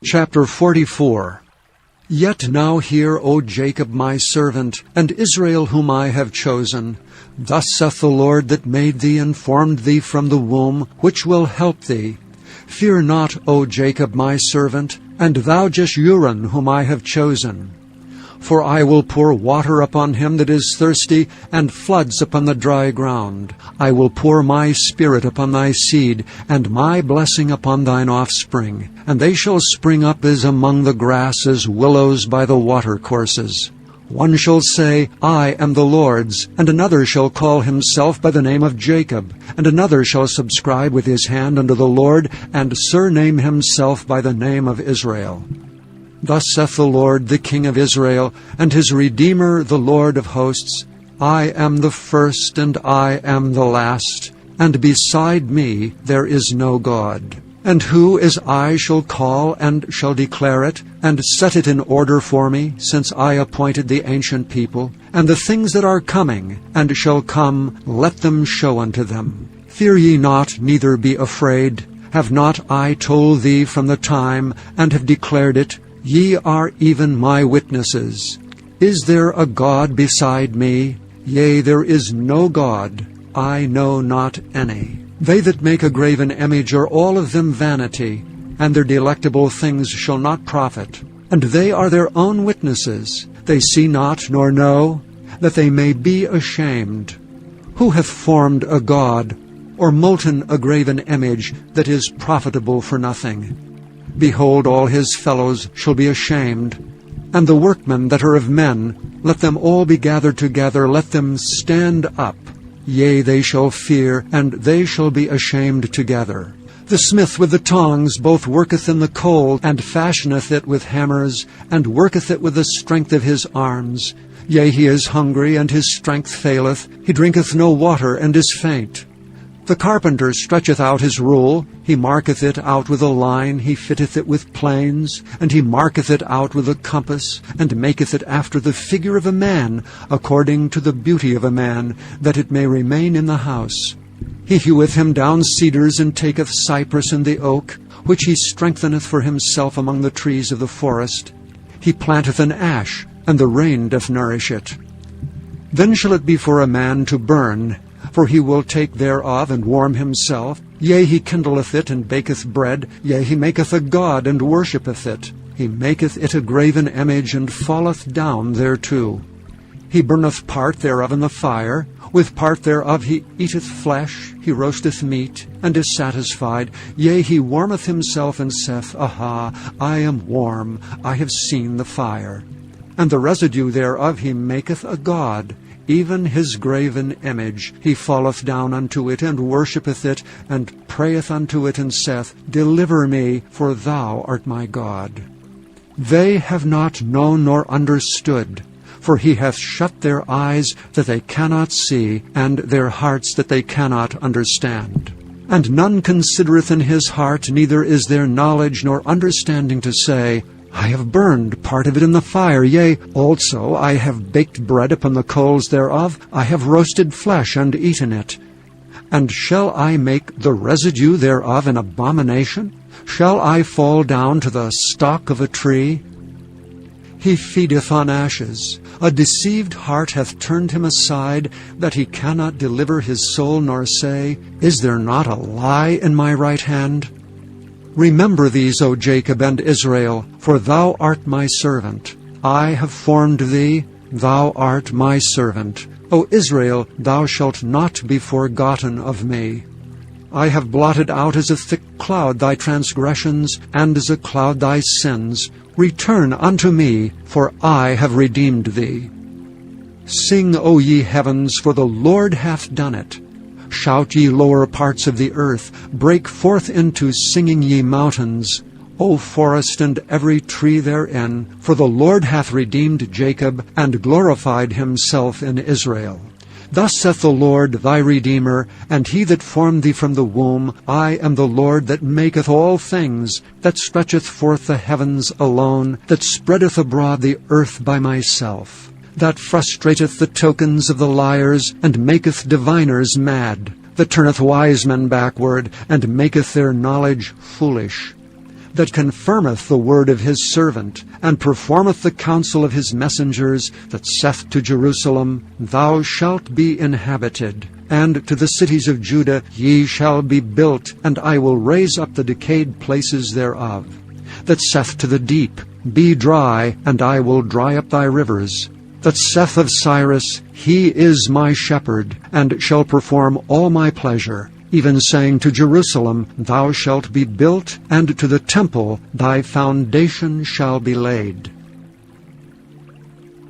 Chapter 44. Yet now hear, O Jacob my servant, and Israel whom I have chosen. Thus saith the Lord that made thee and formed thee from the womb, which will help thee. Fear not, O Jacob my servant, and thou Jeshurun whom I have chosen. For I will pour water upon him that is thirsty, and floods upon the dry ground. I will pour my spirit upon thy seed, and my blessing upon thine offspring. And they shall spring up as among the grass, as willows by the watercourses. One shall say, I am the Lord's, and another shall call himself by the name of Jacob, and another shall subscribe with his hand unto the Lord, and surname himself by the name of Israel. Thus saith the Lord, the King of Israel, and his Redeemer, the Lord of hosts, I am the first, and I am the last, and beside me there is no God. And who as I shall call, and shall declare it, and set it in order for me, since I appointed the ancient people, and the things that are coming, and shall come, let them show unto them. Fear ye not, neither be afraid. Have not I told thee from the time, and have declared it? Ye are even my witnesses. Is there a God beside me? Yea, there is no God, I know not any. They that make a graven image are all of them vanity, and their delectable things shall not profit. And they are their own witnesses. They see not nor know, that they may be ashamed. Who hath formed a God, or molten a graven image that is profitable for nothing? Behold, all his fellows shall be ashamed. And the workmen that are of men, let them all be gathered together, let them stand up. Yea, they shall fear, and they shall be ashamed together. The smith with the tongs both worketh in the coal, and fashioneth it with hammers, and worketh it with the strength of his arms. Yea, he is hungry, and his strength faileth. He drinketh no water, and is faint. The carpenter stretcheth out his rule, he marketh it out with a line, he fitteth it with planes, and he marketh it out with a compass, and maketh it after the figure of a man, according to the beauty of a man, that it may remain in the house. He heweth him down cedars, and taketh cypress and the oak, which he strengtheneth for himself among the trees of the forest. He planteth an ash, and the rain doth nourish it. Then shall it be for a man to burn, for he will take thereof and warm himself. Yea, he kindleth it and baketh bread. Yea, he maketh a god and worshippeth it. He maketh it a graven image, and falleth down thereto. He burneth part thereof in the fire. With part thereof he eateth flesh. He roasteth meat, and is satisfied. Yea, he warmeth himself, and saith, Aha, I am warm, I have seen the fire. And the residue thereof he maketh a god, even his graven image. He falleth down unto it, and worshippeth it, and prayeth unto it, and saith, Deliver me, for thou art my God. They have not known nor understood, for he hath shut their eyes that they cannot see, and their hearts that they cannot understand. And none considereth in his heart, neither is there knowledge nor understanding to say, I have burned part of it in the fire, yea, also I have baked bread upon the coals thereof, I have roasted flesh and eaten it. And shall I make the residue thereof an abomination? Shall I fall down to the stock of a tree? He feedeth on ashes. A deceived heart hath turned him aside, that he cannot deliver his soul, nor say, Is there not a lie in my right hand? Remember these, O Jacob and Israel, for thou art my servant. I have formed thee, thou art my servant. O Israel, thou shalt not be forgotten of me. I have blotted out as a thick cloud thy transgressions, and as a cloud thy sins. Return unto me, for I have redeemed thee. Sing, O ye heavens, for the Lord hath done it. Shout, ye lower parts of the earth, break forth into singing, ye mountains. O forest and every tree therein, for the Lord hath redeemed Jacob, and glorified himself in Israel. Thus saith the Lord thy Redeemer, and he that formed thee from the womb, I am the Lord that maketh all things, that stretcheth forth the heavens alone, that spreadeth abroad the earth by myself, that frustrateth the tokens of the liars, and maketh diviners mad, that turneth wise men backward, and maketh their knowledge foolish, that confirmeth the word of his servant, and performeth the counsel of his messengers, that saith to Jerusalem, Thou shalt be inhabited, and to the cities of Judah, Ye shall be built, and I will raise up the decayed places thereof. That saith to the deep, Be dry, and I will dry up thy rivers. That saith of Cyrus, He is my shepherd, and shall perform all my pleasure. Even saying to Jerusalem, Thou shalt be built, and to the temple thy foundation shall be laid.